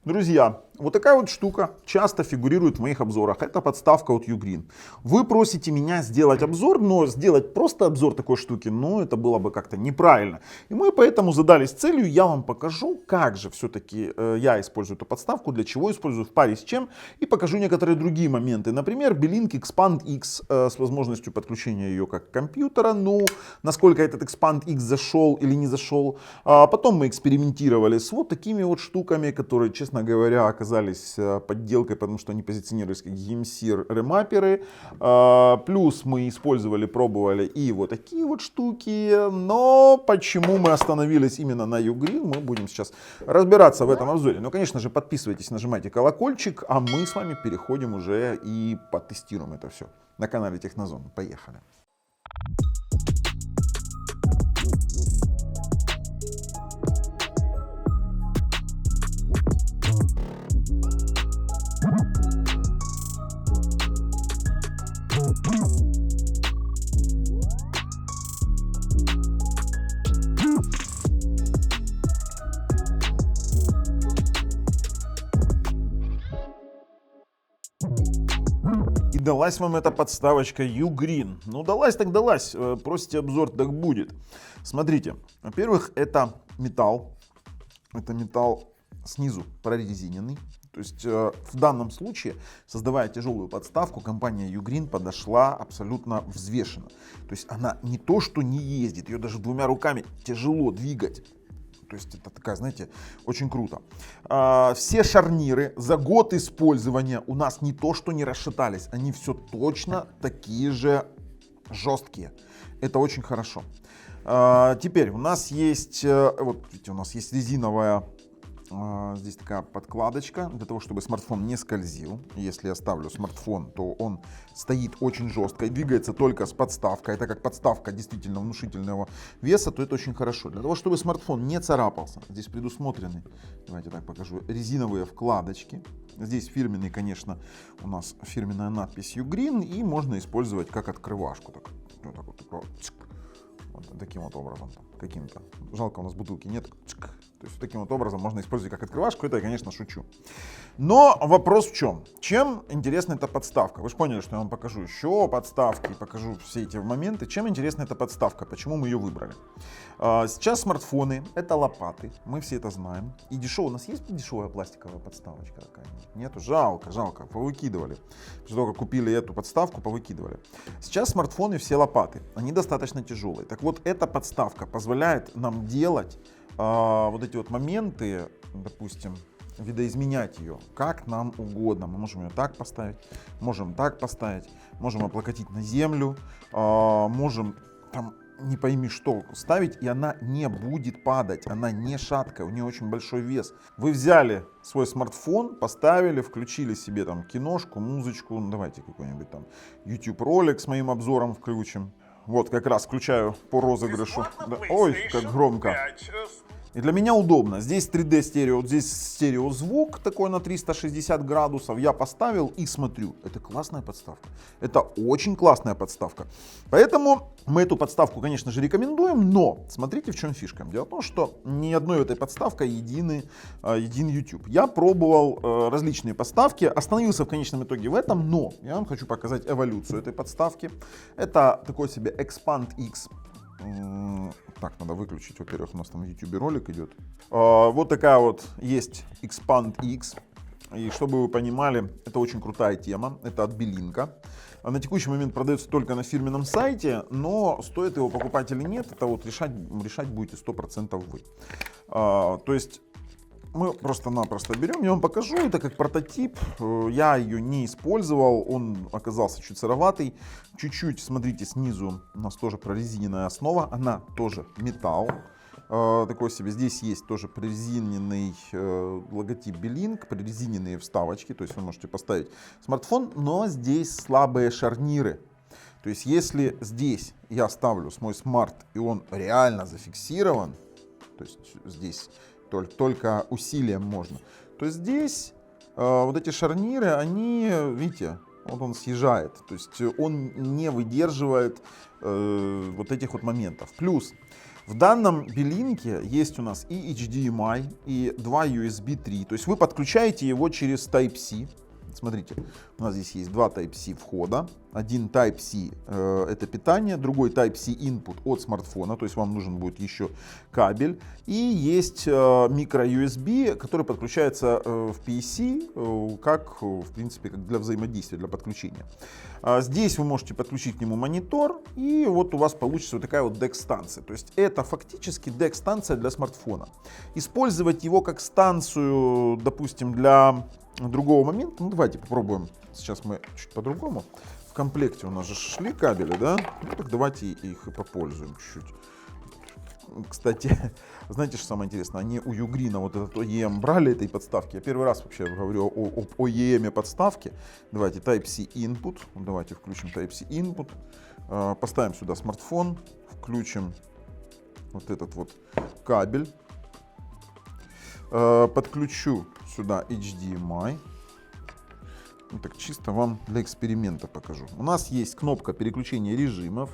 Друзья, вот такая вот штука часто фигурирует в моих обзорах. Это подставка от Ugreen. Вы просите меня сделать обзор, но сделать просто обзор такой штуки, ну это было бы как-то неправильно. И мы поэтому задались целью, я вам покажу, как же все-таки я использую эту подставку, для чего использую, в паре с чем. И покажу некоторые другие моменты. Например, Belink Expand X с возможностью подключения ее как компьютера. Ну, насколько этот Expand X зашел или не зашел. Потом мы экспериментировали с вот такими вот штуками, которые, честно говоря, оказались подделкой, потому что они позиционировались как EMC ремапперы. Плюс мы использовали, пробовали и вот такие вот штуки. Но почему мы остановились именно на Ugreen, мы будем сейчас разбираться в этом обзоре. Но, конечно же, подписывайтесь, нажимайте колокольчик, а мы с вами переходим уже и потестируем это все на канале Технозон. Поехали. И далась вам эта подставочка Ugreen. Ну, далась так далась. Просите обзор, так будет. Смотрите. Во-первых, это металл. Это металл снизу прорезиненный. То есть в данном случае, создавая тяжелую подставку, компания Ugreen подошла абсолютно взвешенно. То есть она не то что не ездит, ее даже двумя руками тяжело двигать. То есть это такая, знаете, очень круто. Все шарниры за год использования у нас не то что не расшатались, они все точно такие же жесткие. Это очень хорошо. Теперь у нас есть, вот видите, у нас есть резиновая, здесь такая подкладочка, для того, чтобы смартфон не скользил. Если я ставлю смартфон, то он стоит очень жестко и двигается только с подставкой. Это как подставка действительно внушительного веса, то это очень хорошо. Для того, чтобы смартфон не царапался, здесь предусмотрены, давайте так покажу, резиновые вкладочки. Здесь фирменный, конечно, у нас фирменная надпись Ugreen, и можно использовать как открывашку. Так вот таким вот образом, каким-то. Жалко, у нас бутылки нет. То есть таким вот образом можно использовать как открывашку. Это я, конечно, шучу. Но вопрос в чем? Чем интересна эта подставка? Вы же поняли, что я вам покажу еще подставки, покажу все эти моменты. Чем интересна эта подставка? Почему мы ее выбрали? Сейчас смартфоны — это лопаты. Мы все это знаем. И дешевая. У нас есть дешевая пластиковая подставочка какая-нибудь? Нету? Жалко, жалко. Повыкидывали. После того, как купили эту подставку, повыкидывали. Сейчас смартфоны все лопаты. Они достаточно тяжелые. Так вот, эта подставка позволяет нам делать вот эти вот моменты, допустим, видоизменять ее как нам угодно. Мы можем ее так поставить, можем так поставить, можем облокотить на землю, можем там не пойми что ставить, и она не будет падать, она не шаткая, у нее очень большой вес. Вы взяли свой смартфон, поставили, включили себе там киношку, музычку, ну, давайте какой-нибудь там YouTube ролик с моим обзором включим. Вот как раз включаю по розыгрышу. Да. Ой, как громко. И для меня удобно. Здесь 3D стерео, здесь стереозвук такой на 360 градусов. Я поставил и смотрю. Это классная подставка. Это очень классная подставка. Поэтому мы эту подставку, конечно же, рекомендуем. Но смотрите, в чем фишка. Дело в том, что ни одной этой подставкой един YouTube. Я пробовал различные подставки. Остановился в конечном итоге в этом. Но я вам хочу показать эволюцию этой подставки. Это такой себе Expand X. Так, надо выключить, во-первых, у нас там в YouTube ролик идет. Вот такая вот есть Expand X. И чтобы вы понимали, это очень крутая тема. Это от Belink. На текущий момент продается только на фирменном сайте, но стоит его покупать или нет, это вот решать будете 100% вы. То есть мы просто-напросто берем, я вам покажу, это как прототип, я ее не использовал, он оказался чуть сыроватый, чуть-чуть, смотрите, снизу у нас тоже прорезиненная основа, она тоже металл, такой себе, здесь есть тоже прорезиненный логотип Belink, прорезиненные вставочки, то есть вы можете поставить смартфон, но здесь слабые шарниры. То есть если здесь я ставлю мой смарт и он реально зафиксирован, то есть здесь только усилием можно, то здесь вот эти шарниры, они, видите, вот он съезжает, то есть он не выдерживает вот этих вот моментов. Плюс В данном белинке есть у нас и HDMI, и 2 USB 3. То есть вы подключаете его через Type-C. Смотрите, у нас здесь есть два Type-C входа. Один Type-C это питание, другой Type-C input от смартфона, то есть вам нужен будет еще кабель. И есть micro-USB, который подключается в PC, как, в принципе, как для взаимодействия, для подключения. Здесь вы можете подключить к нему монитор, и вот у вас получится вот такая вот DEX-станция. То есть это фактически DEX-станция для смартфона. Использовать его как станцию, допустим, для другого момента, ну давайте попробуем. Сейчас мы чуть по-другому. В комплекте у нас же шли кабели, да? Ну так давайте их и попользуем чуть-чуть. Кстати, знаете, что самое интересное? Они у Ugreen вот этот OEM брали этой подставки. Я первый раз вообще говорю об OEM подставке. Давайте Type-C input. Давайте включим Type-C input. Поставим сюда смартфон. Включим вот этот вот кабель. Подключу сюда HDMI. Ну, так чисто вам для эксперимента покажу. У нас есть кнопка переключения режимов.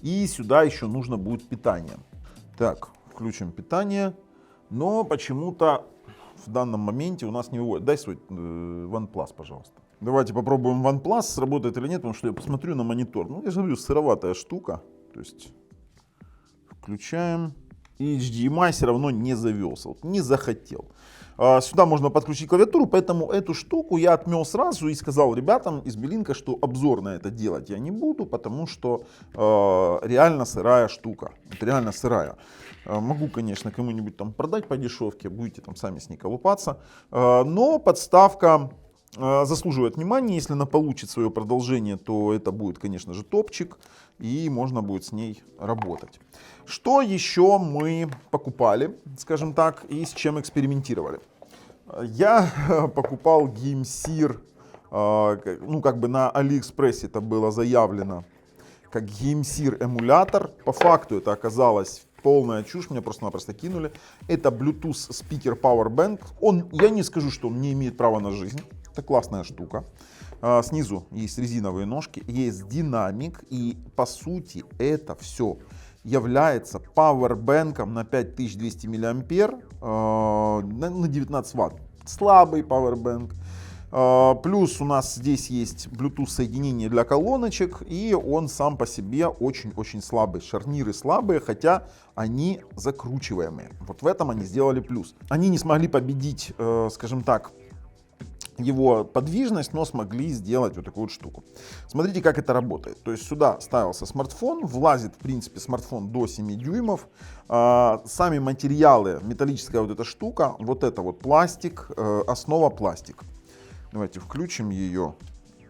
И сюда еще нужно будет питание. Так, включим питание. Но почему-то в данном моменте у нас не выводит. Дай свой OnePlus, пожалуйста. Давайте попробуем OnePlus, сработает или нет, потому что я посмотрю на монитор. Ну, я же говорю, сыроватая штука. То есть включаем. И HDMI все равно не завелся, вот, не захотел. Сюда можно подключить клавиатуру, поэтому эту штуку я отмел сразу и сказал ребятам из Белинка, что обзор на это делать я не буду, потому что реально сырая штука. Это реально сырая. Могу, конечно, кому-нибудь там продать по дешевке, будете там сами с ней колупаться. Но подставка заслуживает внимания. Если она получит свое продолжение, то это будет, конечно же, топчик, и можно будет с ней работать. Что еще мы покупали, скажем так, и с чем экспериментировали? Я покупал GameSear, ну как бы на Алиэкспрессе это было заявлено как GameSear эмулятор. По факту это оказалось полная чушь, меня просто-напросто кинули. Это Bluetooth спикер Powerbank. Я не скажу, что он не имеет права на жизнь. Это классная штука. Снизу есть резиновые ножки, есть динамик, и по сути это все является пауэрбэнком на 5200 мА на 19 Вт. Слабый пауэрбэнк. Плюс у нас здесь есть Bluetooth соединение для колоночек, и он сам по себе очень-очень слабый. Шарниры слабые, хотя они закручиваемые. Вот в этом они сделали плюс. Они не смогли победить, скажем так, его подвижность, но смогли сделать вот такую вот штуку. Смотрите, как это работает. То есть сюда ставился смартфон, влазит, в принципе, смартфон до 7 дюймов. Сами материалы, металлическая вот эта штука, вот это вот пластик, основа пластик. Давайте включим ее.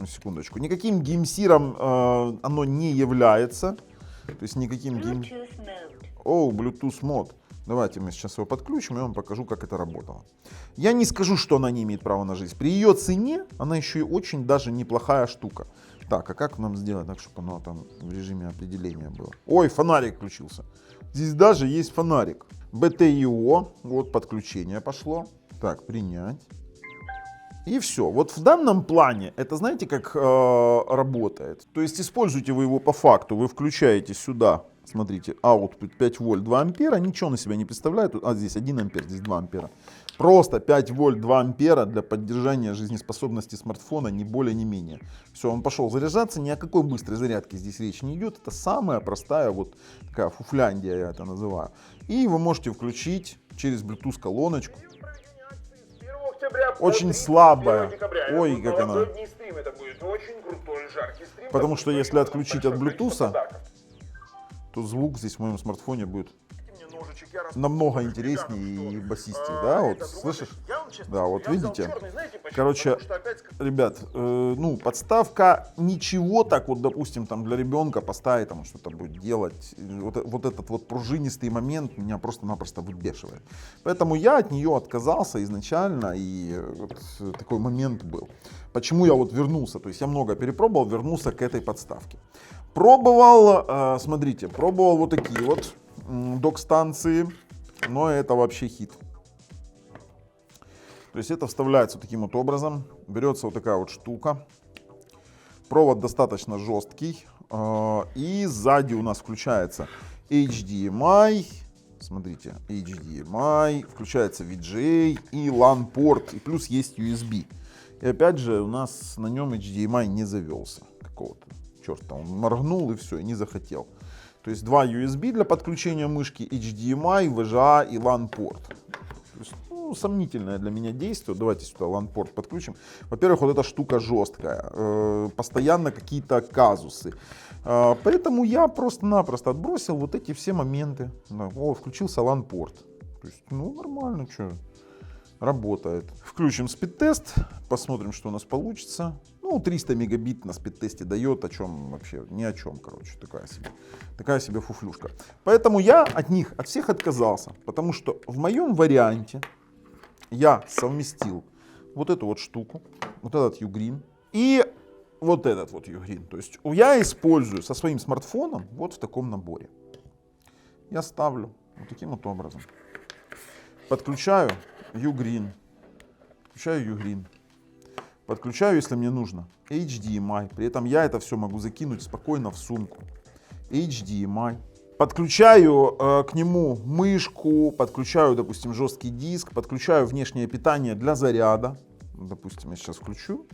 Секундочку. Никаким геймсиром оно не является. То есть никаким Bluetooth мод. Давайте мы сейчас его подключим, и я вам покажу, как это работало. Я не скажу, что она не имеет права на жизнь. При ее цене она еще и очень даже неплохая штука. Так, а как нам сделать так, чтобы оно там в режиме определения было? Ой, фонарик включился. Здесь даже есть фонарик. BTIO, вот подключение пошло. Так, принять. И все. Вот в данном плане это, знаете, как работает. То есть используйте вы его по факту. Вы включаете сюда, смотрите, output 5 вольт 2 ампера. Ничего на себя не представляет. Здесь 1 ампер, здесь 2 ампера. Просто 5 вольт 2 ампера для поддержания жизнеспособности смартфона, ни более, ни менее. Все, он пошел заряжаться. Ни о какой быстрой зарядке здесь речь не идет. Это самая простая вот такая фуфляндия, я это называю. И вы можете включить через Bluetooth колоночку. Очень слабая. Ой, как она. Потому что если отключить от Bluetooth, то звук здесь в моем смартфоне будет намного интереснее и басистее, да, вот слышишь? Да, вот видите. Короче, ребят, ну, подставка ничего так вот, допустим, там для ребенка поставить, там что-то будет делать. Вот этот вот пружинистый момент меня просто-напросто выбешивает. Поэтому я от нее отказался изначально, и вот такой момент был. Почему я вот вернулся? То есть я много перепробовал, вернулся к этой подставке. Пробовал, смотрите, пробовал вот такие вот док-станции, но это вообще хит. То есть это вставляется вот таким вот образом, берется вот такая вот штука. Провод достаточно жесткий, И сзади у нас включается HDMI. Смотрите, HDMI, включается VGA и LAN-порт, и плюс есть USB. И опять же, у нас на нем HDMI не завелся какого-то черта. Он моргнул и все, и не захотел. То есть два USB для подключения мышки, HDMI, VGA и LAN-порт. То есть, ну, сомнительное для меня действие. Давайте сюда LAN-порт подключим. Во-первых, вот эта штука жесткая. Постоянно какие-то казусы. Поэтому я просто-напросто отбросил вот эти все моменты. О, включился LAN-порт. То есть, ну, нормально, что, работает. Включим спид-тест, посмотрим, что у нас получится. Ну, 300 мегабит на спид-тесте дает, о чем вообще, ни о чем, короче, такая себе фуфлюшка. Поэтому я от них, от всех отказался, потому что в моем варианте я совместил вот эту вот штуку, вот этот Ugreen и вот этот вот Ugreen. То есть я использую со своим смартфоном вот в таком наборе. Я ставлю вот таким вот образом. Подключаю Ugreen. Подключаю, если мне нужно, HDMI. При этом я это все могу закинуть спокойно в сумку. HDMI. Подключаю к нему мышку, подключаю, допустим, жесткий диск, подключаю внешнее питание для заряда. Допустим, я сейчас включу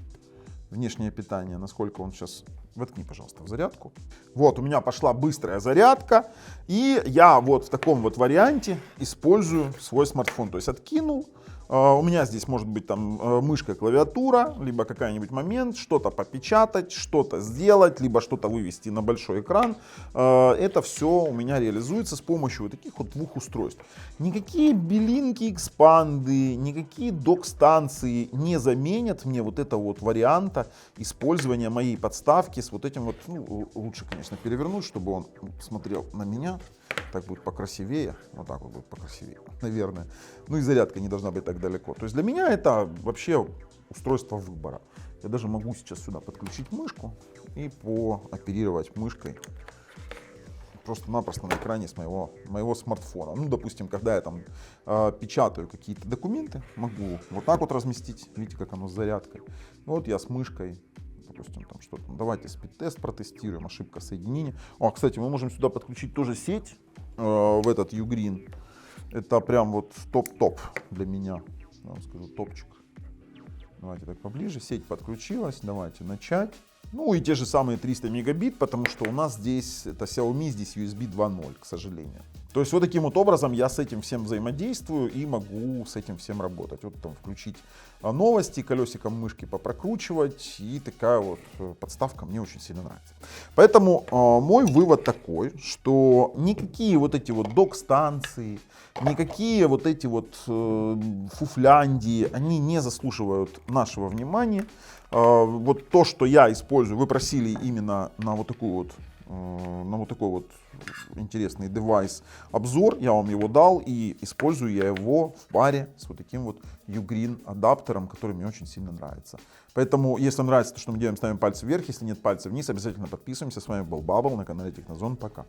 внешнее питание, насколько он сейчас... Воткни, пожалуйста, в зарядку. Вот, у меня пошла быстрая зарядка. И я вот в таком вот варианте использую свой смартфон. То есть откинул. У меня здесь может быть там мышка, клавиатура, либо какой-нибудь момент, что-то попечатать, что-то сделать, либо что-то вывести на большой экран. Это все у меня реализуется с помощью вот таких вот двух устройств. Никакие белинки, экспанды, никакие док-станции не заменят мне вот этого вот варианта использования моей подставки с вот этим вот, ну, лучше, конечно, перевернуть, чтобы он смотрел на меня. Так будет покрасивее, вот так вот будет покрасивее, наверное. Ну и зарядка не должна быть так далеко. То есть для меня это вообще устройство выбора. Я даже могу сейчас сюда подключить мышку и пооперировать мышкой просто-напросто на экране с моего смартфона. Ну, допустим, когда я там печатаю какие-то документы, могу вот так вот разместить. Видите, как оно с зарядкой. Вот я с мышкой. Допустим, там что-то. Давайте спид-тест протестируем, ошибка соединения. О, кстати, мы можем сюда подключить тоже сеть в этот Ugreen. Это прям вот топ-топ для меня. Я вам скажу, топчик. Давайте так поближе. Сеть подключилась. Давайте начать. Ну и те же самые 300 мегабит, потому что у нас здесь, это Xiaomi, здесь USB 2.0, к сожалению. То есть вот таким вот образом я с этим всем взаимодействую и могу с этим всем работать. Вот там включить новости, колесиком мышки попрокручивать, и такая вот подставка мне очень сильно нравится. Поэтому мой вывод такой, что никакие вот эти вот док-станции, никакие вот эти вот фуфляндии, они не заслуживают нашего внимания. Вот то, что я использую, вы просили именно на вот такой вот интересный девайс обзор, я вам его дал, и использую я его в паре с вот таким вот Ugreen адаптером, который мне очень сильно нравится. Поэтому, если вам нравится то, что мы делаем, ставим пальцы вверх, если нет пальцев вниз, обязательно подписываемся. С вами был Бабл на канале Технозон. Пока.